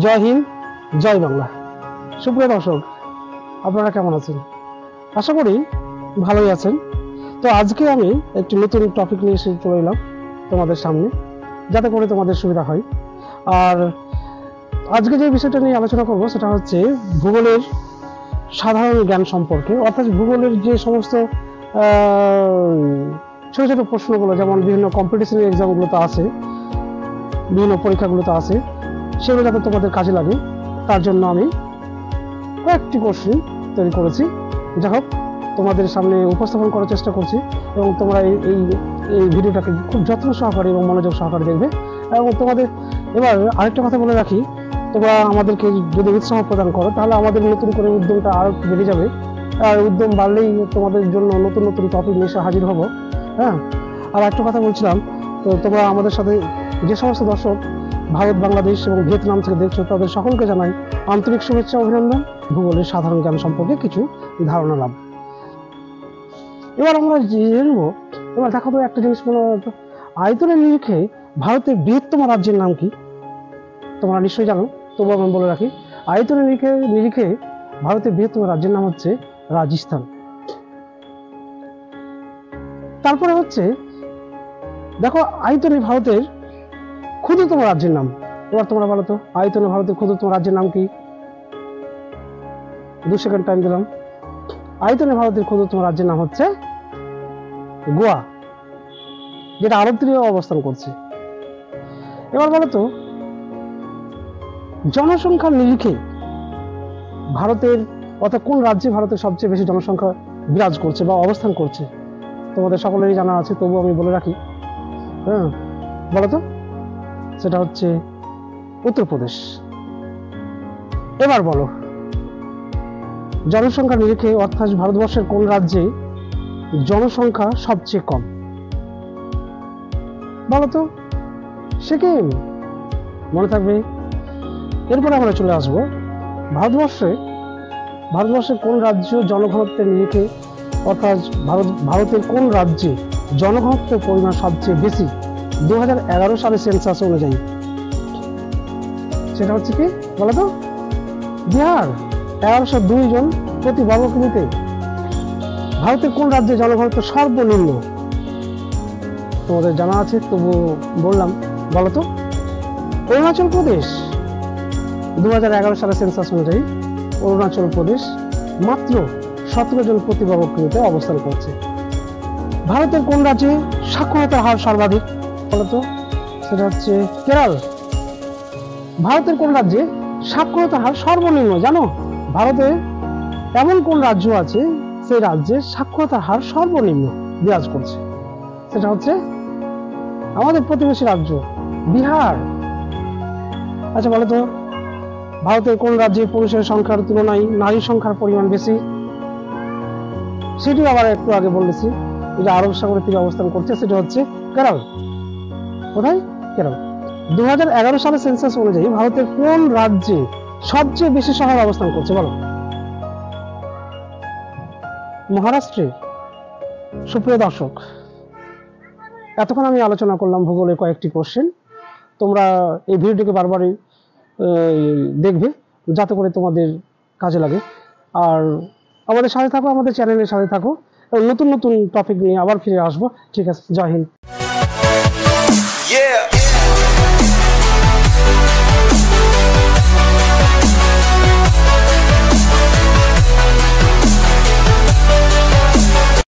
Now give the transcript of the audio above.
জয় হিন্দ, জয় বাংলা। সুপ্রিয় দর্শক, আপনারা কেমন আছেন? আশা করি ভালোই আছেন। তো আজকে আমি একটি নতুন টপিক নিয়ে এসে চলে এলাম তোমাদের সামনে, যাতে করে তোমাদের সুবিধা হয়। আর আজকে যে বিষয়টা নিয়ে আলোচনা করব সেটা হচ্ছে ভূগোলের সাধারণ জ্ঞান সম্পর্কে, অর্থাৎ ভূগোলের যে সমস্ত ছোট ছোট প্রশ্নগুলো, যেমন বিভিন্ন কম্পিটিশন এক্সামগুলোতে আছে, বিভিন্ন পরীক্ষাগুলোতে আছে, সেগুলো যাতে তোমাদের কাজে লাগে তার জন্য আমি কয়েকটি কোশ্চেন তৈরি করেছি। যাই হোক, তোমাদের সামনে উপস্থাপন করার চেষ্টা করছি এবং তোমরা এই ভিডিওটাকে খুব যত্ন সহকারে এবং মনোযোগ সহকারে দেখবে। এবং তোমাদের এবার আরেকটা কথা বলে রাখি, তোমরা আমাদেরকে যদি উৎসাহ প্রদান করো তাহলে আমাদের নতুন করে উদ্যমটা আরও বেড়ে যাবে। আর উদ্যম বাড়লেই তোমাদের জন্য নতুন নতুন টপিক নিয়ে এসে হাজির হব। হ্যাঁ, আর একটা কথা বলছিলাম, তো তোমরা আমাদের সাথে যে সমস্ত দর্শক ভারত, বাংলাদেশ এবং ভিয়েতনাম থেকে দেখছো, তাদের সকলকে জানাই আন্তরিক শুভেচ্ছা, অভিনন্দন। ভূগোলের সাধারণ জ্ঞান সম্পর্কে কিছু ধারণা লাভ। এবার আমরা জেনে নেব, এবার দেখো তো একটা জিনিস মনে হয়, আয়তনের নিরিখে ভারতের বৃহত্তম রাজ্যের নাম কি? তোমরা নিশ্চয়ই জানো, তবু আমি বলে রাখি, আয়তনের নিরিখে ভারতের বৃহত্তম রাজ্যের নাম হচ্ছে রাজস্থান। তারপরে হচ্ছে দেখো, আয়তনে ভারতের ক্ষুদ্রতম রাজ্যের নাম। এবার তোমরা বলো তো, আয়তনে ভারতের ক্ষুদ্রতম রাজ্যের নাম কি? 2 সেকেন্ড টাইম দিলাম। আয়তনে ভারতের ক্ষুদ্রতম রাজ্যের নাম হচ্ছে গোয়া, যেটা আরব তীরে অবস্থান করছে। এবার বলো তো, জনসংখ্যার নিরিখে ভারতের, অর্থাৎ কোন রাজ্যে ভারতের সবচেয়ে বেশি জনসংখ্যা বিরাজ করছে বা অবস্থান করছে? তোমাদের সকলেরই জানা আছে, তবু আমি বলে রাখি। হ্যাঁ, বলো তো, সেটা হচ্ছে উত্তরপ্রদেশ। এবার বলো, জনসংখ্যা নিরিখে অর্থাৎ ভারতবর্ষের কোন রাজ্যে জনসংখ্যা সবচেয়ে কম? বলো তো, সিকিম। মনে থাকবে। এরপরে আমরা চলে আসবো ভারতবর্ষের কোন রাজ্য জনঘনত্বের নিরিখে, অর্থাৎ ভারতের কোন রাজ্যে জনঘনত্বের পরিমাণ সবচেয়ে বেশি 2011 সালের সেন্সাস অনুযায়ী? সেটা হচ্ছে কি বলো তো? বিহার, 1102 জন প্রতি বর্গ কিলোমিটারে। ভারতের কোন রাজ্যে জনঘনত্ব সর্বনিম্ন? তোমাদের জানা আছে, তবু বললাম, বলো তো? অরুণাচল প্রদেশ। 2011 সালের সেন্সাস অনুযায়ী অরুণাচল প্রদেশ মাত্র 17 জন প্রতি বর্গ কিলোমিটারে অবস্থান করছে। ভারতের কোন রাজ্যে সাক্ষরতার হার সর্বাধিক? বলতো, সেটা হচ্ছে কেরল। ভারতের কোন রাজ্যে সাক্ষরতার হার সর্বনিম্ন জানো? ভারতে এমন কোন রাজ্য আছে সেই রাজ্যে সাক্ষরতার হার সর্বনিম্ন বিরাজ করছে? সেটা হচ্ছে আমাদের প্রতিবেশী রাজ্য বিহার। আচ্ছা বলো তো, ভারতের কোন রাজ্যে পুরুষের সংখ্যার তুলনায় নারীর সংখ্যার পরিমাণ বেশি? সেটি আবার একটু আগে বলেছি, এটা আরব সাগরের তীরে অবস্থান করছে। সেটা হচ্ছে কেরল। কোথায়? কেরল। 2011 সালের সেন্সাস অনুযায়ী ভারতের কোন রাজ্যে সবচেয়ে বেশি শহর অবস্থান করছে? বলো। মহারাষ্ট্রে। সুপ্রিয় দর্শক, এতক্ষণ আমি আলোচনা করলাম ভূগোলের কয়েকটি কোশ্চেন। তোমরা এই ভিডিওটিকে বারবারই দেখবে, যাতে করে তোমাদের কাজে লাগে। আর আমাদের সাথে থাকো, আমাদের চ্যানেলের সাথে থাকো, নতুন নতুন টপিক নিয়ে আবার ফিরে আসবো। ঠিক আছে, জয় হিন্দ।